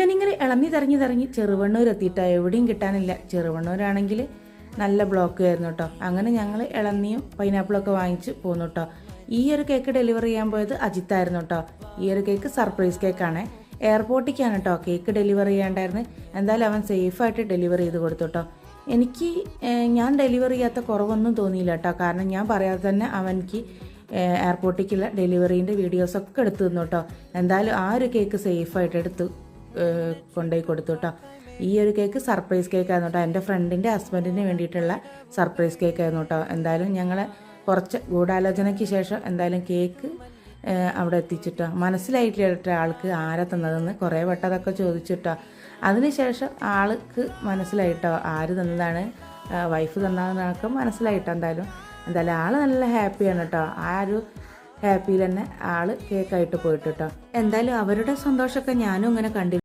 ഈവനിങ്ങിൽ ഇളന്നി തിരഞ്ഞ് ചെറുവണ്ണൂർ എത്തിയിട്ടോ, എവിടെയും കിട്ടാനില്ല. ചെറുവണ്ണൂരാണെങ്കിൽ നല്ല ബ്ലോക്ക് ആയിരുന്നു കേട്ടോ. അങ്ങനെ ഞങ്ങൾ ഇളന്നിയും പൈനാപ്പിളൊക്കെ വാങ്ങിച്ച് പോന്നു കേട്ടോ. ഈ ഒരു കേക്ക് ഡെലിവറി ചെയ്യാൻ പോയത് അജിത്തായിരുന്നു കേട്ടോ. ഈ ഒരു കേക്ക് സർപ്രൈസ് കേക്കാണ്. എയർപോർട്ടിലേക്കാണ് കേട്ടോ കേക്ക് ഡെലിവറി ചെയ്യാണ്ടായിരുന്നു. എന്തായാലും അവൻ സേഫായിട്ട് ഡെലിവറി ചെയ്ത് കൊടുത്തു കേട്ടോ. എനിക്ക് ഞാൻ ഡെലിവറി ചെയ്യാത്ത കുറവൊന്നും തോന്നിയില്ല കേട്ടോ. കാരണം ഞാൻ പറയാതെ തന്നെ അവനിക്ക് എയർപോർട്ടിലേക്കുള്ള ഡെലിവറീൻ്റെ വീഡിയോസൊക്കെ എടുത്തു തന്നു കേട്ടോ. എന്തായാലും ആ ഒരു കേക്ക് സേഫായിട്ട് എടുത്ത് കൊണ്ടുപോയി കൊടുത്തു കേട്ടോ. ഈ ഒരു കേക്ക് സർപ്രൈസ് കേക്കായിരുന്നു കേട്ടോ. എൻ്റെ ഫ്രണ്ടിൻ്റെ ഹസ്ബൻഡിന് വേണ്ടിയിട്ടുള്ള സർപ്രൈസ് കേക്കായിരുന്നു കേട്ടോ. എന്തായാലും ഞങ്ങൾ കുറച്ച് ഗൂഢാലോചനയ്ക്ക് ശേഷം എന്തായാലും കേക്ക് അവിടെ എത്തിച്ചിട്ടോ. മനസ്സിലായിട്ടില്ല ആൾക്ക് ആരാ തന്നതെന്ന്. കുറേ വട്ടം അതൊക്കെ ചോദിച്ചിട്ടോ. അതിനുശേഷം ആൾക്ക് മനസ്സിലായിട്ടോ ആര് തന്നതാണ്, വൈഫ് തന്നതെന്നൊക്കെ മനസ്സിലായിട്ടോ. എന്തായാലും ആൾ നല്ല ഹാപ്പിയാണ് കേട്ടോ. ആ ഒരു ഹാപ്പിയിൽ തന്നെ ആൾ കേക്കായിട്ട് പോയിട്ട് കേട്ടോ. എന്തായാലും അവരുടെ സന്തോഷമൊക്കെ ഞാനും ഇങ്ങനെ കണ്ടിരുന്നു.